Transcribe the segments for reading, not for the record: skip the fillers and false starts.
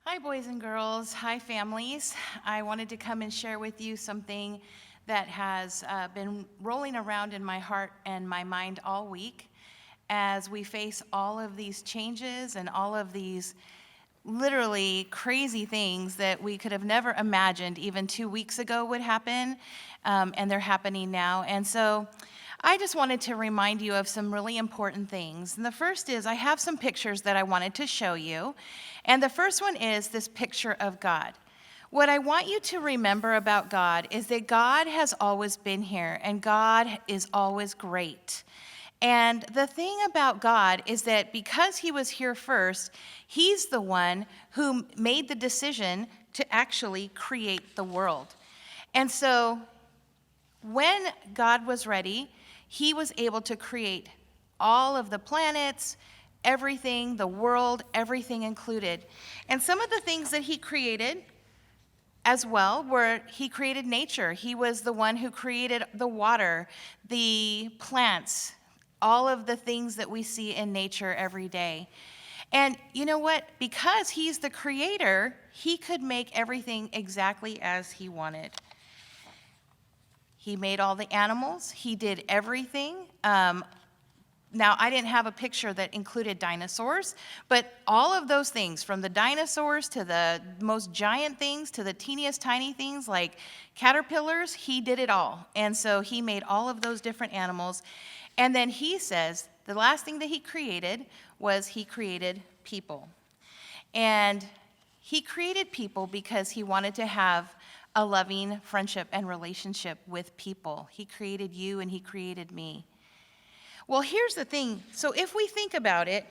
Hi, boys and girls. Hi, families. I wanted to come and share with you something that has been rolling around in my heart and my mind all week as we face all of these changes and all of these literally crazy things that we could have never imagined even 2 weeks ago would happen, and they're happening now. And so I just wanted to remind you of some really important things. And the first is I have some pictures that I wanted to show you. And the first one is this picture of God. What I want you to remember about God is that God has always been here and God is always great. And the thing about God is that because he was here first, he's the one who made the decision to actually create the world. And so when God was ready, he was able to create all of the planets, everything, the world, everything included. And some of the things that he created as well were he created nature. He was the one who created the water, the plants, all of the things that we see in nature every day. And you know what? Because he's the creator, he could make everything exactly as he wanted. He made all the animals. He did everything. Now, I didn't have a picture that included dinosaurs, but all of those things, from the dinosaurs to the most giant things to the teeniest tiny things like caterpillars, he did it all. And so he made all of those different animals. And then he says the last thing that he created was he created people. And he created people because he wanted to have a loving friendship and relationship with people. He created you and he created me. Well, here's the thing. So if we think about it,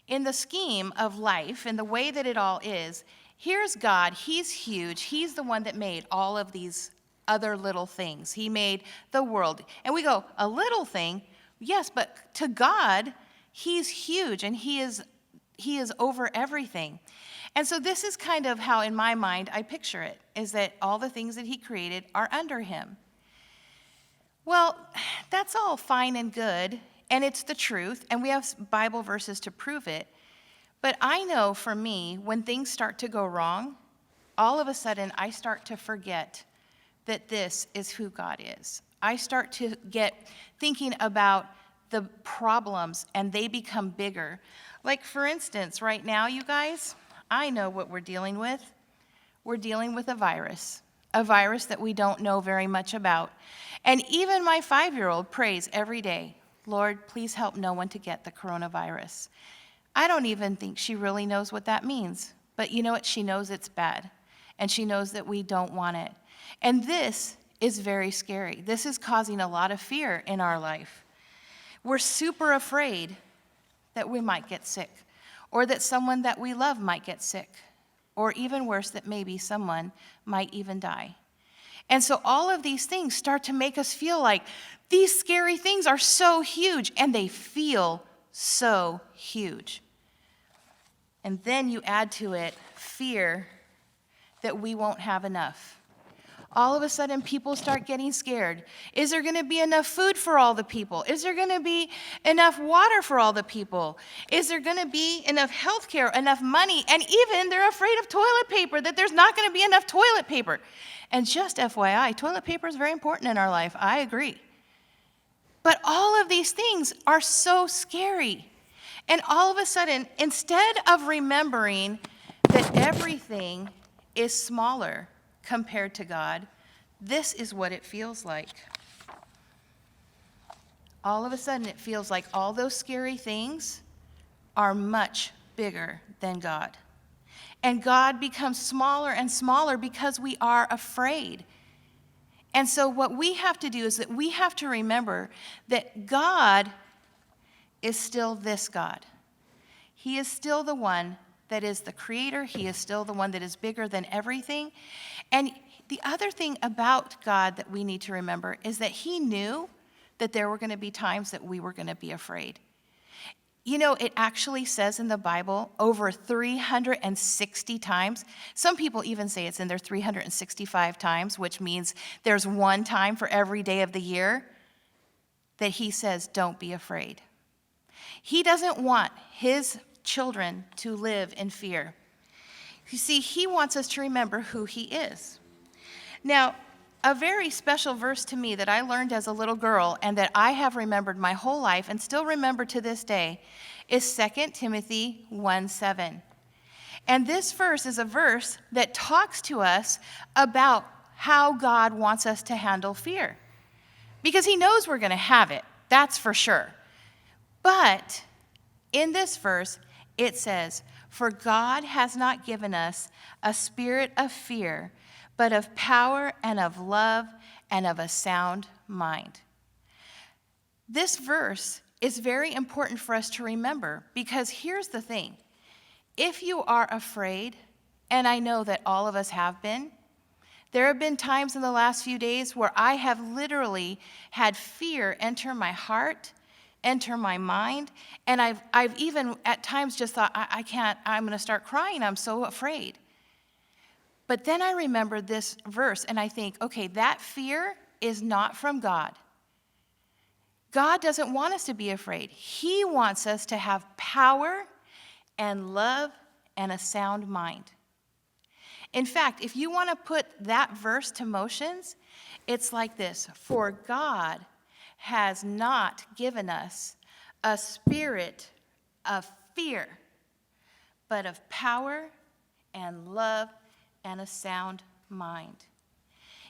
in the scheme of life and the way that it all is, here's God. He's huge. He's the one that made all of these other little things. He made the world. And we go, a little thing? Yes, but to God, he's huge and he is over everything. And so this is kind of how, in my mind, I picture it, is that all the things that he created are under him. Well, that's all fine and good, and it's the truth, and we have Bible verses to prove it. But I know for me, when things start to go wrong, all of a sudden I start to forget that this is who God is. I start to get thinking about the problems, and they become bigger. Like, for instance, right now, you guys, I know what we're dealing with. We're dealing with a virus that we don't know very much about. And even my 5-year-old prays every day, Lord, please help no one to get the coronavirus. I don't even think she really knows what that means. But you know what? She knows it's bad. And she knows that we don't want it. And this is very scary. This is causing a lot of fear in our life. We're super afraid that we might get sick, or that someone that we love might get sick, or even worse, that maybe someone might even die. And so all of these things start to make us feel like these scary things are so huge, and they feel so huge. And then you add to it fear that we won't have enough. All of a sudden, people start getting scared. Is there going to be enough food for all the people? Is there going to be enough water for all the people? Is there going to be enough health care, enough money? And even they're afraid of toilet paper, that there's not going to be enough toilet paper. And just FYI, toilet paper is very important in our life. I agree. But all of these things are so scary. And all of a sudden, instead of remembering that everything is smaller compared to God, this is what it feels like. All of a sudden, it feels like all those scary things are much bigger than God. And God becomes smaller and smaller because we are afraid. And so what we have to do is that we have to remember that God is still this God. He is still the one that is the creator. He is still the one that is bigger than everything. And the other thing about God that we need to remember is that he knew that there were going to be times that we were going to be afraid. You know, it actually says in the Bible over 360 times. Some people even say it's in there 365 times, which means there's one time for every day of the year that he says, don't be afraid. He doesn't want his children to live in fear. You see, he wants us to remember who he is. Now, a very special verse to me that I learned as a little girl and that I have remembered my whole life and still remember to this day is 2 Timothy 1:7. And this verse is a verse that talks to us about how God wants us to handle fear. Because he knows we're going to have it, that's for sure. But in this verse, it says, "For God has not given us a spirit of fear, but of power and of love and of a sound mind." This verse is very important for us to remember because here's the thing. If you are afraid, and I know that all of us have been, there have been times in the last few days where I have literally had fear enter my heart, enter my mind, and I've even at times just thought, I can't, I'm going to start crying, I'm so afraid. But then I remember this verse and I think, okay, that fear is not from God. God doesn't want us to be afraid. He wants us to have power and love and a sound mind. In fact, if you want to put that verse to motions, it's like this: "For God has not given us a spirit of fear, but of power and love and a sound mind."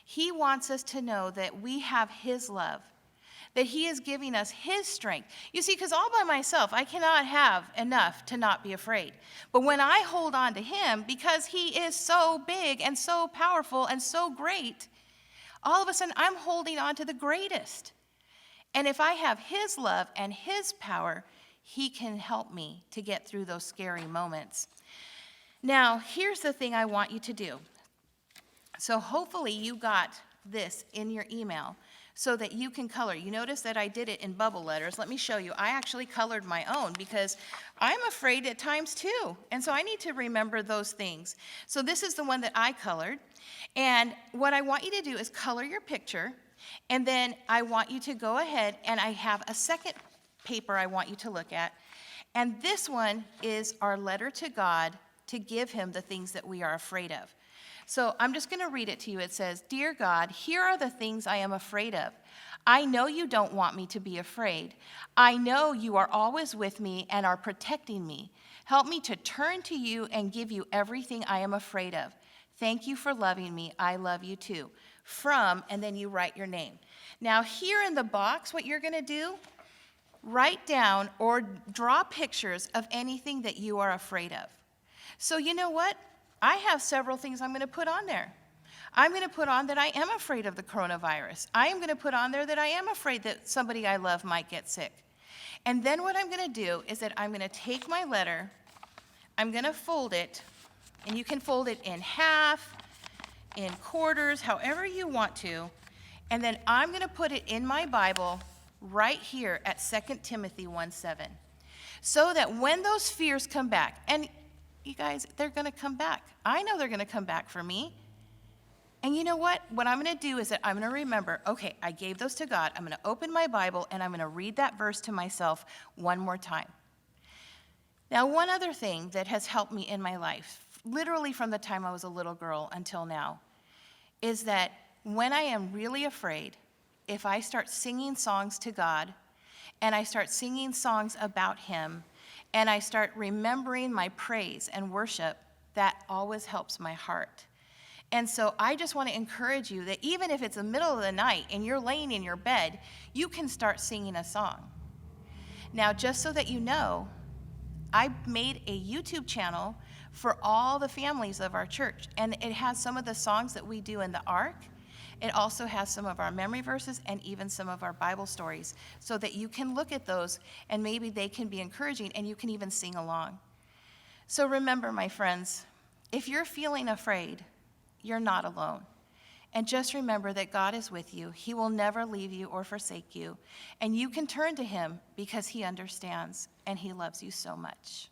He wants us to know that we have his love, that he is giving us his strength. You see, because all by myself, I cannot have enough to not be afraid. But when I hold on to him, because he is so big and so powerful and so great, all of a sudden I'm holding on to the greatest. And if I have his love and his power, he can help me to get through those scary moments. Now, here's the thing I want you to do. So hopefully you got this in your email so that you can color. You notice that I did it in bubble letters. Let me show you. I actually colored my own because I'm afraid at times too. And so I need to remember those things. So this is the one that I colored. And what I want you to do is color your picture. And then I want you to go ahead and I have a second paper I want you to look at. And this one is our letter to God to give him the things that we are afraid of. So I'm just going to read it to you. It says, "Dear God, here are the things I am afraid of. I know you don't want me to be afraid. I know you are always with me and are protecting me. Help me to turn to you and give you everything I am afraid of. Thank you for loving me. I love you too. From," and then you write your name. Now here in the box, what you're going to do, write down or draw pictures of anything that you are afraid of. So you know what? I have several things I'm going to put on there. I'm going to put on that I am afraid of the coronavirus. I am going to put on there that I am afraid that somebody I love might get sick. And then what I'm going to do is that I'm going to take my letter, I'm going to fold it, and you can fold it in half, in quarters, however you want to, and then I'm going to put it in my Bible right here at 2 Timothy 1:7, so that when those fears come back, and you guys, they're going to come back. I know they're going to come back for me. And you know what? What I'm going to do is that I'm going to remember, okay, I gave those to God. I'm going to open my Bible and I'm going to read that verse to myself one more time. Now, one other thing that has helped me in my life, literally from the time I was a little girl until now, is that when I am really afraid, if I start singing songs to God and I start singing songs about him, and I start remembering my praise and worship, that always helps my heart. And so I just want to encourage you that even if it's the middle of the night and you're laying in your bed, you can start singing a song. Now, just so that you know, I made a YouTube channel for all the families of our church, and it has some of the songs that we do in the Ark. It also has some of our memory verses and even some of our Bible stories so that you can look at those and maybe they can be encouraging and you can even sing along. So remember, my friends, if you're feeling afraid, you're not alone. And just remember that God is with you. He will never leave you or forsake you. And you can turn to him because he understands and he loves you so much.